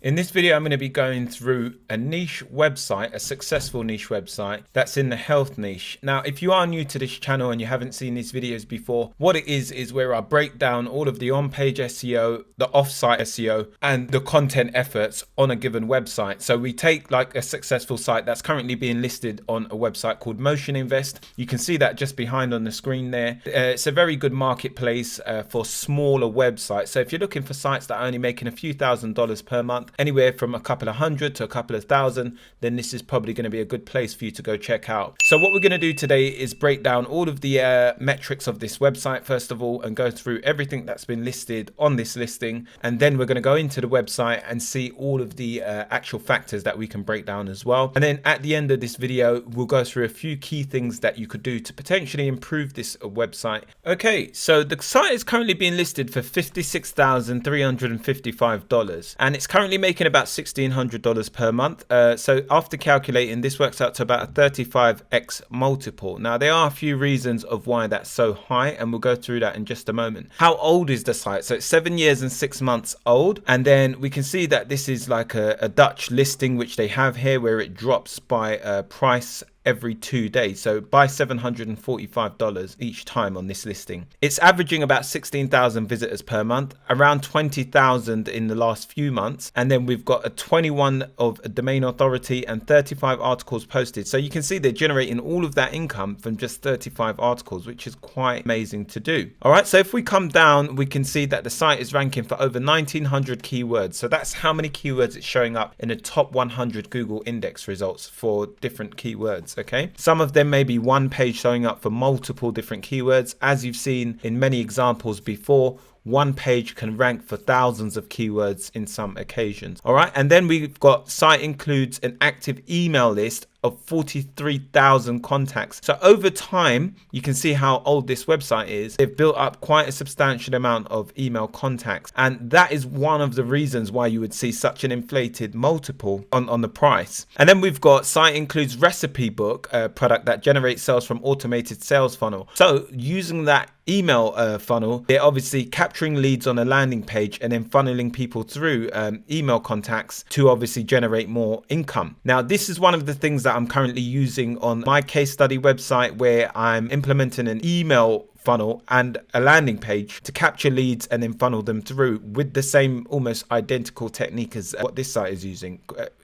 In this video, I'm going to be going through a niche website, a successful niche website that's in the health niche. Now, if you are new to this channel and you haven't seen these videos before, what it is where I break down all of the on-page SEO, the off-site SEO, and the content efforts on a given website. So we take like a successful site that's currently being listed on a website called Motion Invest. You can see that just behind on the screen there. It's a very good marketplace for smaller websites. So if you're looking for sites that are only making a few $1,000s per month, anywhere from a couple of hundred to a couple of thousand, then this is probably going to be a good place for you to go check out. So what we're going to do today is break down all of the metrics of this website first of all, and go through everything that's been listed on this listing, and then we're going to go into the website and see all of the actual factors that we can break down as well. And then at the end of this video, we'll go through a few key things that you could do to potentially improve this website. Okay, so the site is currently being listed for $56,355, and it's currently making about $1,600 per month. So after calculating, this works out to about a 35x multiple. Now, there are a few reasons of why that's so high, and we'll go through that in just a moment. How old is the site? So it's 7 years and 6 months old. And then we can see that this is like a Dutch listing, which they have here, where it drops by price every 2 days, so by $745 each time on this listing. It's averaging about 16,000 visitors per month, around 20,000 in the last few months, and then we've got a 21 of a domain authority and 35 articles posted. So you can see they're generating all of that income from just 35 articles, which is quite amazing to do. All right, so if we come down, we can see that the site is ranking for over 1,900 keywords. So that's how many keywords it's showing up in the top 100 Google index results for different keywords. Okay, some of them may be one page showing up for multiple different keywords. As you've seen in many examples before, one page can rank for thousands of keywords in some occasions. All right, and then we've got site includes an active email list of 43,000 contacts. So over time, you can see how old this website is. They've built up quite a substantial amount of email contacts, and that is one of the reasons why you would see such an inflated multiple on the price. And then we've got site includes recipe book, a product that generates sales from automated sales funnel. So using that email funnel, they're obviously capturing leads on a landing page and then funneling people through email contacts to obviously generate more income. Now, this is one of the things that I'm currently using on my case study website, where I'm implementing an email funnel and a landing page to capture leads and then funnel them through with the same almost identical technique as what this site is using.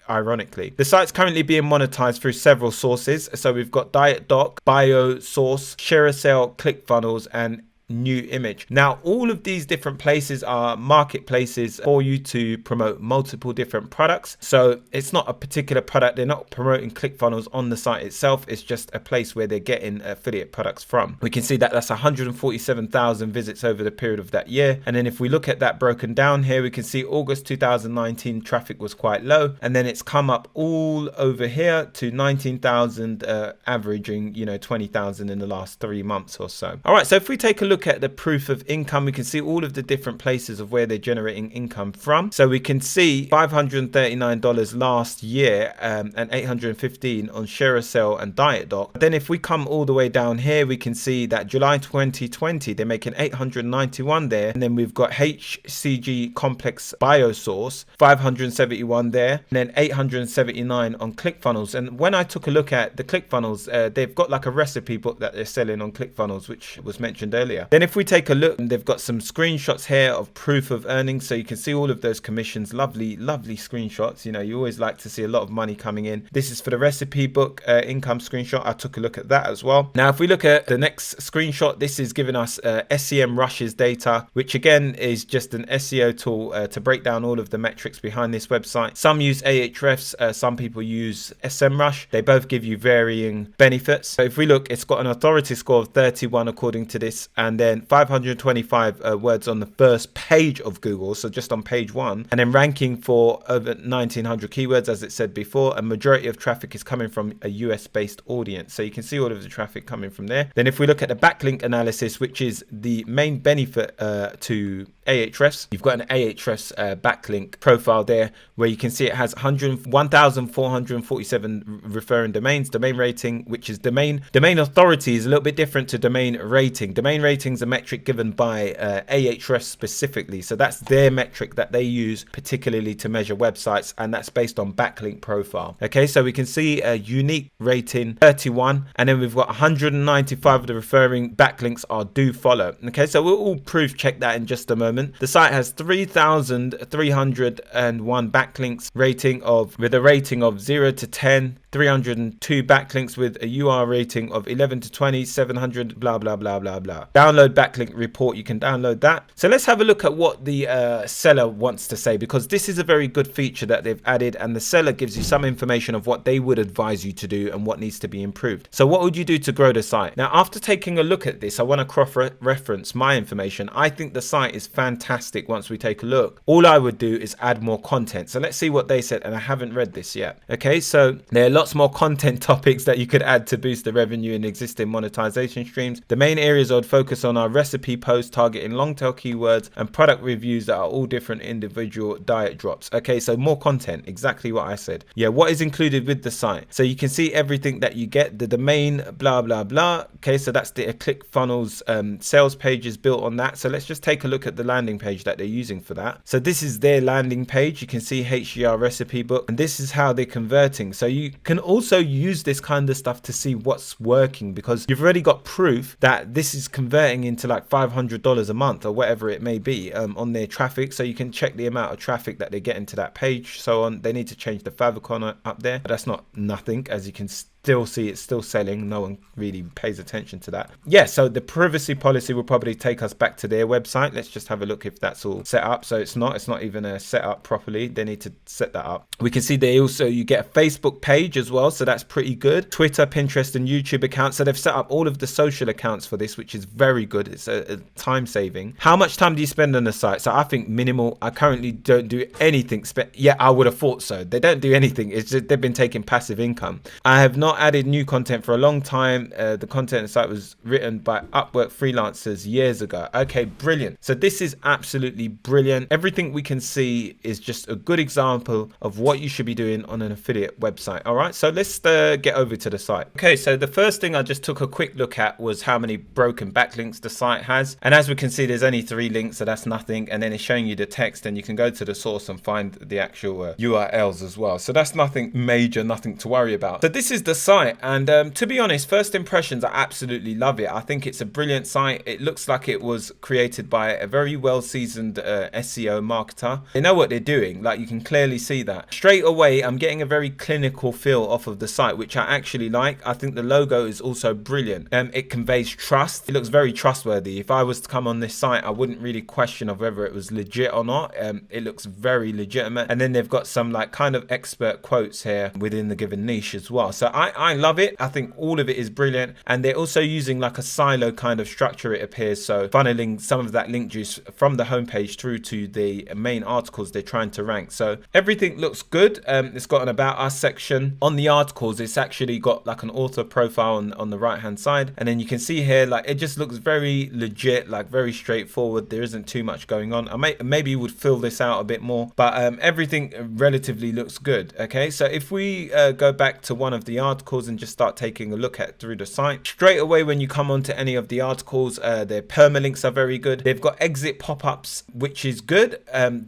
Ironically, the site's currently being monetized through several sources. So we've got DietDoc, BioSource, ShareASale, ClickFunnels, and New Image. Now, all of these different places are marketplaces for you to promote multiple different products. So it's not a particular product. They're not promoting ClickFunnels on the site itself. It's just a place where they're getting affiliate products from. We can see that that's 147,000 visits over the period of that year. And then if we look at that broken down here, we can see August 2019 traffic was quite low, and then it's come up all over here to 19,000, averaging 20,000 in the last 3 months or so. All right, so if we take a look at the proof of income, we can see all of the different places of where they're generating income from. So we can see $539 last year, and $815 on ShareASale and DietDoc. Then if we come all the way down here, we can see that July 2020 they're making $891 there, and then we've got HCG Complex BioSource 571 there, and then 879 on ClickFunnels. And when I took a look at the ClickFunnels, they've got like a recipe book that they're selling on ClickFunnels, which was mentioned earlier. Then if we take a look, they've got some screenshots here of proof of earnings, so you can see all of those commissions. Lovely screenshots. You always like to see a lot of money coming in. This is for the recipe book income screenshot. I took a look at that as well. Now if we look at the next screenshot, this is giving us SEM rushes data, which again is just an SEO tool to break down all of the metrics behind this website. Some use Ahrefs, some people use SEMrush. They both give you varying benefits. So if we look, it's got an authority score of 31 according to this, and then 525 words on the first page of Google, so just on page 1, and then ranking for over 1,900 keywords, as it said before. A majority of traffic is coming from a US based audience, so you can see all of the traffic coming from there. Then if we look at the backlink analysis, which is the main benefit to Ahrefs, you've got an Ahrefs backlink profile there, where you can see it has 1,447 referring domains. Domain rating, which is domain authority, is a little bit different to domain rating. Domain rating ratings a metric given by Ahrefs specifically. So that's their metric that they use particularly to measure websites, and that's based on Backlink Profile. Okay, so we can see a unique rating 31, and then we've got 195 of the referring backlinks are do follow. Okay, so we'll all proof check that in just a moment. The site has 3,301 backlinks with a rating of 0 to 10, 302 backlinks with a UR rating of 11 to 20, 700 blah blah blah blah blah. Download backlink report, you can download that. So let's have a look at what the seller wants to say, because this is a very good feature that they've added, and the seller gives you some information of what they would advise you to do and what needs to be improved. So what would you do to grow the site? Now, after taking a look at this, I want to cross-reference my information. I think the site is fantastic. Once we take a look, all I would do is add more content. So let's see what they said, and I haven't read this yet. Okay, so there are lots more content topics that you could add to boost the revenue in existing monetization streams. The main areas I would focus on are recipe posts targeting long tail keywords and product reviews that are all different individual diet drops. Okay, so more content, exactly what I said. Yeah, what is included with the site? So you can see everything that you get, the domain, blah blah blah. Okay, so that's the ClickFunnels sales page is built on that. So let's just take a look at the landing page that they're using for that. So this is their landing page. You can see HGR recipe book, and this is how they're converting. So you can also use this kind of stuff to see what's working, because you've already got proof that this is converting into like $500 a month or whatever it may be on their traffic. So you can check the amount of traffic that they get into that page. So on, they need to change the favicon up there, but that's not nothing, as you can still see it's still selling. No one really pays attention to that. Yeah, so the privacy policy will probably take us back to their website. Let's just have a look if that's all set up. So it's not even set up properly. They need to set that up. We can see they also, you get a Facebook page as well, so that's pretty good. Twitter, Pinterest and YouTube accounts. So they've set up all of the social accounts for this, which is very good. It's a time saving. How much time do you spend on the site? So I think minimal. I currently don't do anything. Yeah, I would have thought so. They don't do anything. It's just they've been taking passive income. I have not added new content for a long time. The content on the site was written by Upwork freelancers years ago. Okay, brilliant. So this is absolutely brilliant. Everything we can see is just a good example of what you should be doing on an affiliate website. All right, so let's get over to the site. Okay, so the first thing I just took a quick look at was how many broken backlinks the site has, and as we can see, there's only 3 links, so that's nothing. And then it's showing you the text, and you can go to the source and find the actual URLs as well. So that's nothing major, nothing to worry about. So this is the site, and to be honest, first impressions, I absolutely love it. I think it's a brilliant site. It looks like it was created by a very well seasoned SEO marketer. They know what they're doing. Like, you can clearly see that straight away. I'm getting a very clinical feel off of the site, which I actually like. I think the logo is also brilliant. It conveys trust. It looks very trustworthy. If I was to come on this site, I wouldn't really question of whether it was legit or not. It looks very legitimate, and then they've got some like kind of expert quotes here within the given niche as well. So I love it. I think all of it is brilliant, and they're also using like a silo kind of structure, it appears, so funneling some of that link juice from the homepage through to the main articles they're trying to rank. So everything looks good. It's got an about us section. On the articles, it's actually got like an author profile on the right hand side, and then you can see here like it just looks very legit, like very straightforward. There isn't too much going on. Maybe you would fill this out a bit more, but everything relatively looks good. Okay, so if we go back to one of the articles and just start taking a look at through the site, straight away when you come onto any of the articles, their permalinks are very good. They've got exit pop-ups, which is good.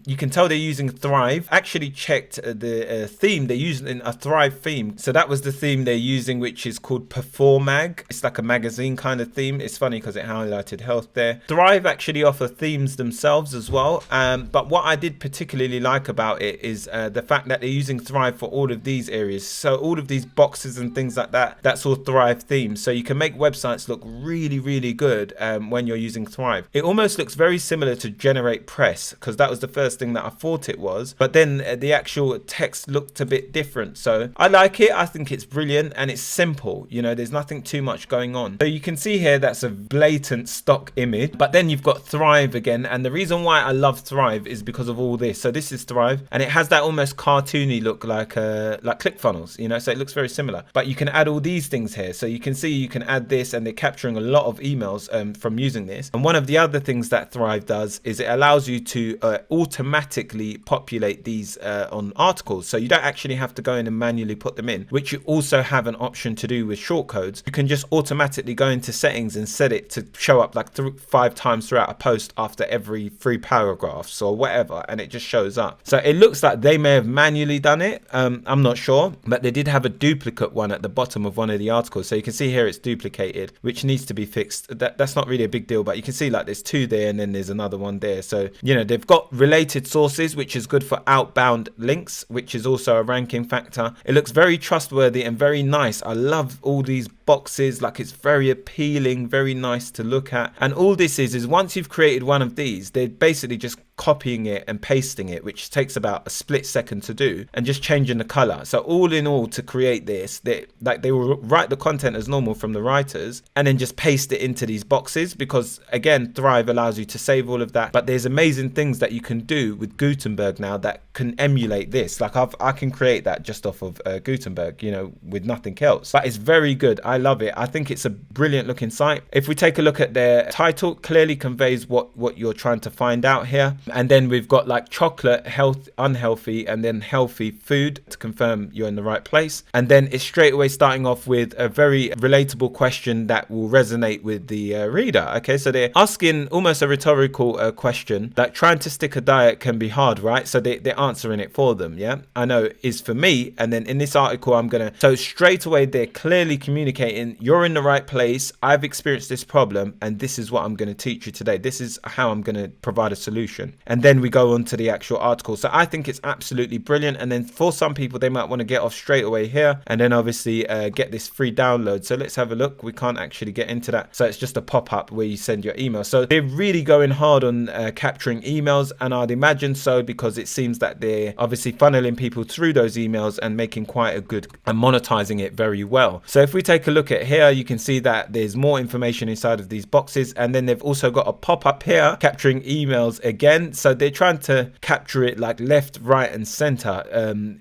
You can tell they're using Thrive. Actually checked the theme. They're using a Thrive theme, so that was the theme they're using, which is called Performag. It's like a magazine kind of theme. It's funny because it highlighted health there. Thrive actually offer themes themselves as well, but what I did particularly like about it is the fact that they're using Thrive for all of these areas. So all of these boxes and things like that, that's all Thrive themes. So you can make websites look really, really good when you're using Thrive. It almost looks very similar to Generate Press, because that was the first thing that I thought it was, but then the actual text looked a bit different. So I like it. I think it's brilliant, and it's simple. You know, there's nothing too much going on. So you can see here that's a blatant stock image, but then you've got Thrive again, and the reason why I love Thrive is because of all this. So this is Thrive, and it has that almost cartoony look like ClickFunnels, you know, so it looks very similar. but you can add all these things here. So you can see you can add this, and they're capturing a lot of emails from using this. And one of the other things that Thrive does is it allows you to automatically populate these on articles. So you don't actually have to go in and manually put them in, which you also have an option to do with shortcodes. You can just automatically go into settings and set it to show up like 5 times throughout a post after every 3 paragraphs or whatever, and it just shows up. So it looks like they may have manually done it. I'm not sure, but they did have a duplicate one at the bottom of one of the articles. So you can see here it's duplicated, which needs to be fixed. That's not really a big deal, but you can see like there's 2 there and then there's another one there. So, you know, they've got related sources, which is good for outbound links, which is also a ranking factor. It looks very trustworthy and very nice. I love all these boxes, like it's very appealing, very nice to look at. And all this is once you've created one of these, they're basically just copying it and pasting it, which takes about a split second to do, and just changing the color. So all in all, to create this, they will write the content as normal from the writers and then just paste it into these boxes, because again, Thrive allows you to save all of that. But there's amazing things that you can do with Gutenberg now that can emulate this. Like I can create that just off of Gutenberg, you know, with nothing else. But it's very good. I love it. I think it's a brilliant looking site. If we take a look at their title, clearly conveys what you're trying to find out here. And then we've got like chocolate, health, unhealthy, and then healthy food to confirm you're in the right place. And then it's straight away starting off with a very relatable question that will resonate with the reader. Okay, so they're asking almost a rhetorical question, like trying to stick a diet can be hard, right? So they're answering it for them. Yeah, I know it is for me. And then in this article, so straight away they're clearly communicating you're in the right place. I've experienced this problem, and this is what I'm going to teach you today. This is how I'm going to provide a solution. And then we go on to the actual article. So I think it's absolutely brilliant. And then for some people, they might want to get off straight away here and then obviously get this free download. So let's have a look. We can't actually get into that. So it's just a pop-up where you send your email. So they're really going hard on capturing emails, and I'd imagine so because it seems that they're obviously funneling people through those emails and making quite a good and monetizing it very well. So if we take a look at here, you can see that there's more information inside of these boxes, and then they've also got a pop-up here capturing emails again. So they're trying to capture it like left, right, and center,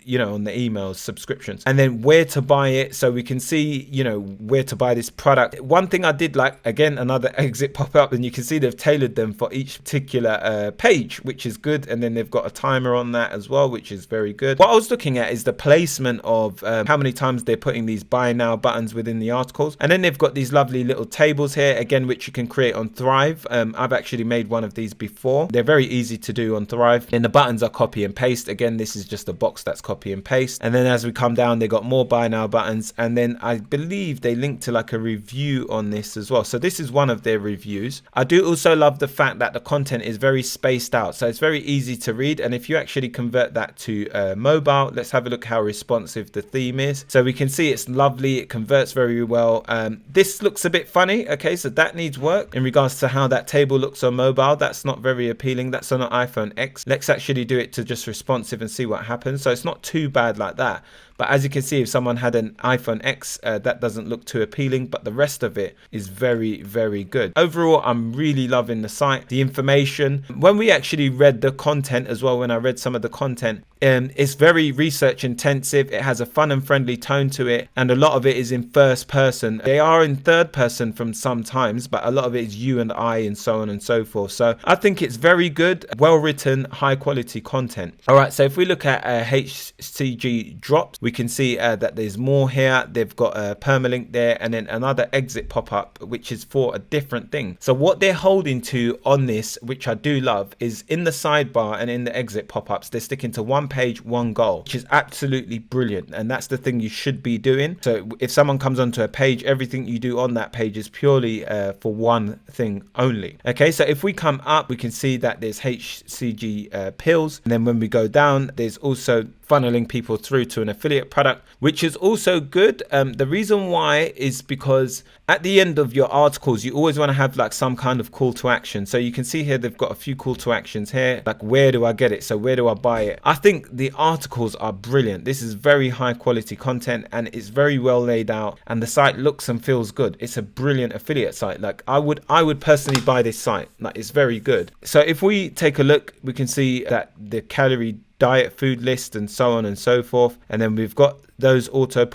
you know, on the emails, subscriptions, and then where to buy it. So we can see, you know, where to buy this product. One thing I did like, again, another exit pop up, and you can see they've tailored them for each particular page, which is good. And then they've got a timer on that as well, which is very good. What I was looking at is the placement of how many times they're putting these buy now buttons within the articles. And then they've got these lovely little tables here, again, which you can create on Thrive. I've actually made one of these before. They're very easy to do on Thrive. And the buttons are copy and paste. Again, this is just a box that's copy and paste. And then as we come down, they got more buy now buttons. And then I believe they link to like a review on this as well. So this is one of their reviews. I do also love the fact that the content is very spaced out. So it's very easy to read. And if you actually convert that to mobile, let's have a look how responsive the theme is. So we can see it's lovely. It converts very well. This looks a bit funny. Okay, so that needs work in regards to how that table looks on mobile. That's not very appealing. That's on an iPhone X. Let's actually do it to just responsive and see what happens. So it's not too bad like that. But as you can see, if someone had an iPhone X, that doesn't look too appealing, but the rest of it is very, very good. Overall, I'm really loving the site, the information. When we actually read the content as well, when I read some of the content, it's very research intensive. It has a fun and friendly tone to it, and a lot of it is in first person. They are in third person from sometimes, but a lot of it is you and I and so on and so forth. So I think it's very good, well written, high quality content. All right, so if we look at HCG drops, we can see that there's more here. They've got a permalink there, and then another exit pop-up, which is for a different thing. So what they're holding to on this, which I do love, is in the sidebar and in the exit pop-ups, they're sticking to one page, one goal, which is absolutely brilliant. And that's the thing you should be doing. So if someone comes onto a page, everything you do on that page is purely for one thing only. Okay, so if we come up, we can see that there's HCG pills. And then when we go down, there's also funneling people through to an affiliate product, which is also good. The reason why is because at the end of your articles, you always want to have like some kind of call to action. So you can see here, they've got a few call to actions here, like where do I get it? So where do I buy it? I think the articles are brilliant. This is very high quality content, and it's very well laid out, and the site looks and feels good. It's a brilliant affiliate site. Like I would personally buy this site. Like it's very good. So if we take a look, we can see that the calorie diet food list and so on and so forth, and then we've got those auto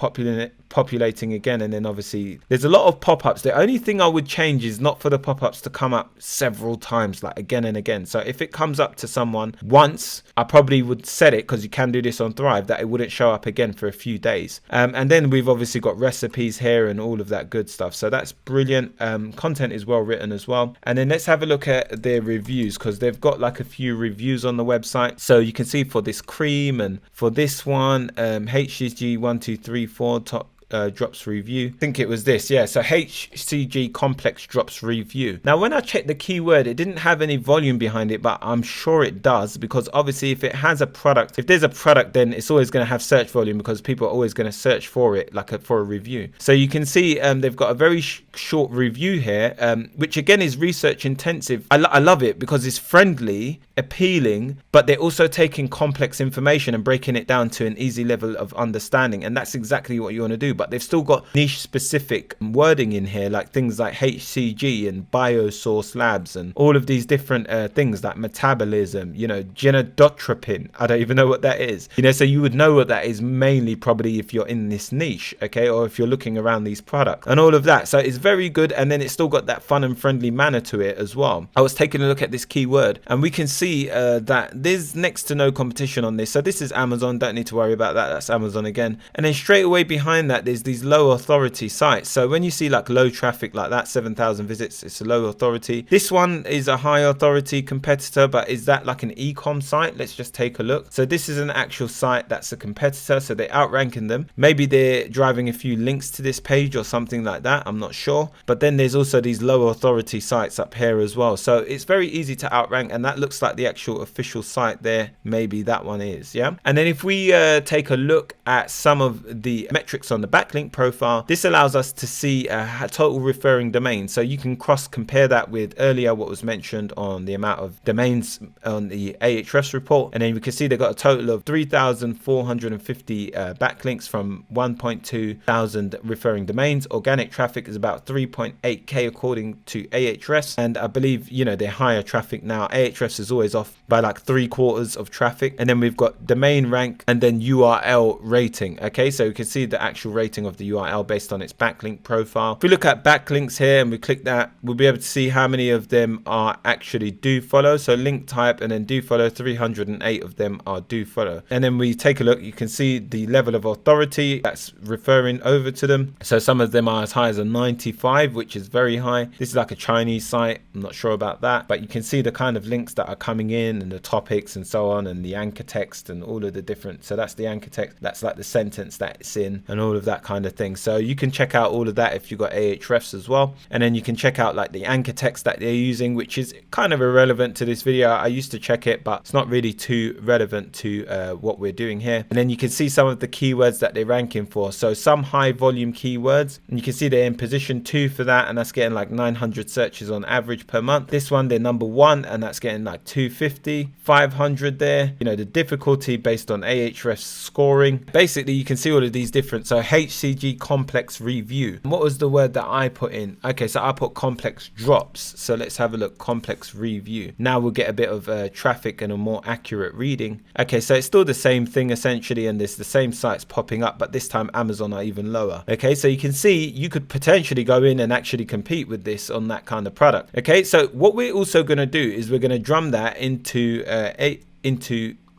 populating again, and then obviously there's a lot of pop-ups. The only thing I would change is not for the pop-ups to come up several times, like again and again. So if it comes up to someone once, I probably would set it, because you can do this on Thrive, that it wouldn't show up again for a few days. And then we've obviously got recipes here and all of that good stuff, so that's brilliant. Content is well written as well. And then let's have a look at their reviews, because they've got like a few reviews on the website. So you can see for this cream and for this one, HCG1234 top drops review. I think it was this, yeah. So HCG complex drops review. Now when I checked the keyword, it didn't have any volume behind it, but I'm sure it does, because obviously if it has a product, if there's a product, then it's always going to have search volume, because people are always going to search for it, like for a review. So you can see they've got a very short review here, which again is research intensive. I love it because it's friendly, appealing, but they're also taking complex information and breaking it down to an easy level of understanding, and that's exactly what you want to do. But they've still got niche specific wording in here, like things like HCG and biosource labs and all of these different things like metabolism, you know, genodotropin. I don't even know what that is, you know, so you would know what that is mainly probably if you're in this niche, okay, or if you're looking around these products and all of that. So it's very good, and then it's still got that fun and friendly manner to it as well. I was taking a look at this keyword, and we can see that there's next to no competition on this. So this is Amazon, don't need to worry about that, that's Amazon again. And then straight away behind that there's these low authority sites. So when you see like low traffic like that, 7,000 visits, it's a low authority. This one is a high authority competitor, but is that like an e-com site? Let's just take a look. So this is an actual site that's a competitor, so they're outranking them. Maybe they're driving a few links to this page or something like that, I'm not sure. But then there's also these low authority sites up here as well, so it's very easy to outrank, and that looks like the actual official site there. Maybe that one is, yeah. And then if we take a look at some of the metrics on the backlink profile, this allows us to see total referring domains. So you can cross compare that with earlier what was mentioned on the amount of domains on the Ahrefs report, and then we can see they've got a total of 3,450 backlinks from 1.2 thousand referring domains. Organic traffic is about 3.8k according to Ahrefs, and I believe, you know, they're higher traffic now. Ahrefs is always off by like 3/4 of traffic. And then we've got domain rank and then URL rating. Okay, so you can see the actual rating of the URL based on its backlink profile. If we look at backlinks here and we click that, we'll be able to see how many of them are actually do follow. So link type and then do follow, 308 of them are do follow. And then we take a look, you can see the level of authority that's referring over to them. So some of them are as high as a 95, which is very high. This is like a Chinese site, I'm not sure about that, but you can see the kind of links that are coming in and the topics and so on, and the anchor text and all of the different, so that's the anchor text, that's like the sentence that it's in and all of that kind of thing. So you can check out all of that if you've got Ahrefs as well. And then you can check out like the anchor text that they're using, which is kind of irrelevant to this video. I used to check it, but it's not really too relevant to what we're doing here. And then you can see some of the keywords that they're ranking for. So some high volume keywords, and you can see they're in position 2 for that, and that's getting like 900 searches on average per month. This one, they're number 1, and that's getting like 250, 500 there. You know, the difficulty based on Ahrefs scoring. Basically, you can see all of these different. So HCG complex review. And what was the word that I put in? Okay, so I put complex drops. So let's have a look. Complex review. Now we'll get a bit of traffic and a more accurate reading. Okay, so it's still the same thing essentially, and there's the same sites popping up, but this time Amazon are even lower. Okay, so you can see you could potentially go in and actually compete with this on that kind of product. Okay, so what we're also going to do is we're going to drum that into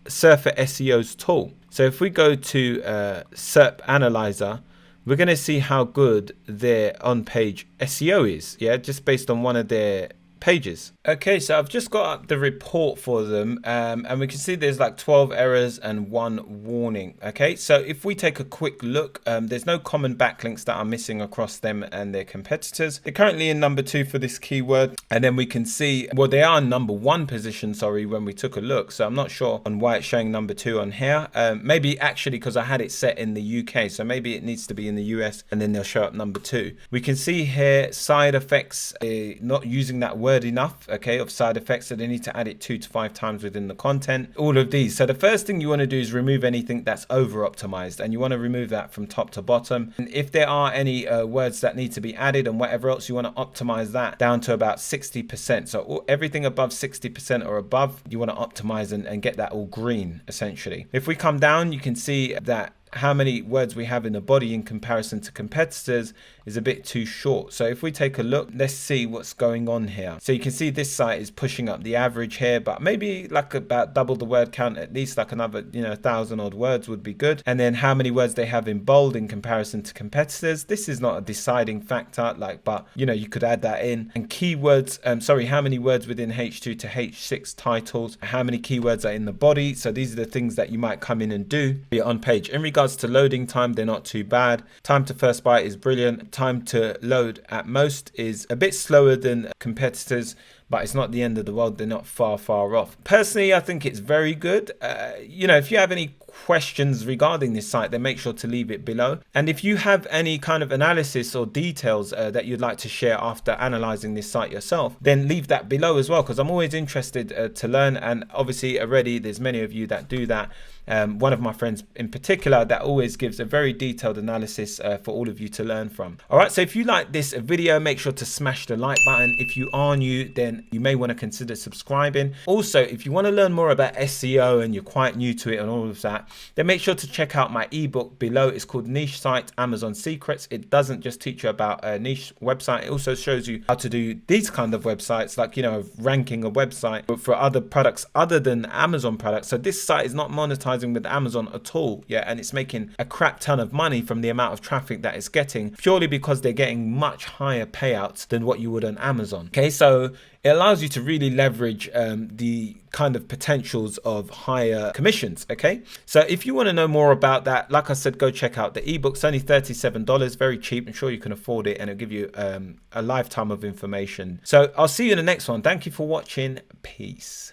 Surfer SEO's tool. So if we go to SERP Analyzer, we're going to see how good their on-page SEO is, yeah, just based on one of their pages. Okay, so I've just got up the report for them, and we can see there's like 12 errors and 1 warning. Okay, so if we take a quick look, there's no common backlinks that are missing across them and their competitors. They're currently in number 2 for this keyword, and then we can see, well, they are in number 1 position, sorry, when we took a look. So I'm not sure on why it's showing number 2 on here. Maybe actually because I had it set in the UK, so maybe it needs to be in the US, and then they'll show up number 2. We can see here side effects, not using that word enough, okay, of side effects, so they need to add it 2 to 5 times within the content, all of these. So the first thing you want to do is remove anything that's over optimized, and you want to remove that from top to bottom. And if there are any words that need to be added and whatever else, you want to optimize that down to about 60%. So everything above 60% or above, you want to optimize and get that all green essentially. If we come down, you can see that how many words we have in the body in comparison to competitors is a bit too short. So if we take a look, let's see what's going on here. So you can see this site is pushing up the average here, but maybe like about double the word count, at least like another 1,000 odd words would be good. And then how many words they have in bold in comparison to competitors. This is not a deciding factor, but you could add that in. And keywords, how many words within H2 to H6 titles, how many keywords are in the body. So these are the things that you might come in and do on page. In regards to loading time, they're not too bad. Time to first byte is brilliant. Time to load at most is a bit slower than competitors, but it's not the end of the world. They're not far off. Personally, I think it's very good. If you have any questions regarding this site, then make sure to leave it below. And if you have any kind of analysis or details that you'd like to share after analyzing this site yourself, then leave that below as well, because I'm always interested to learn. And obviously already there's many of you that do that. One of my friends in particular that always gives a very detailed analysis for all of you to learn from. All right, so if you like this video, make sure to smash the like button. If you are new, then you may want to consider subscribing. Also, if you want to learn more about SEO and you're quite new to it and all of that, then make sure to check out my ebook below. It's called Niche Site Amazon Secrets. It doesn't just teach you about a niche website. It also shows you how to do these kind of websites, like ranking a website for other products other than Amazon products. So this site is not monetizing with Amazon at all, and it's making a crap ton of money from the amount of traffic that it's getting, purely because they're getting much higher payouts than what you would on Amazon. Okay, so it allows you to really leverage the kind of potentials of higher commissions. Okay, so if you want to know more about that, like I said, go check out the ebook. It's only $37, very cheap. I'm sure you can afford it, and it'll give you a lifetime of information. So I'll see you in the next one. Thank you for watching. Peace.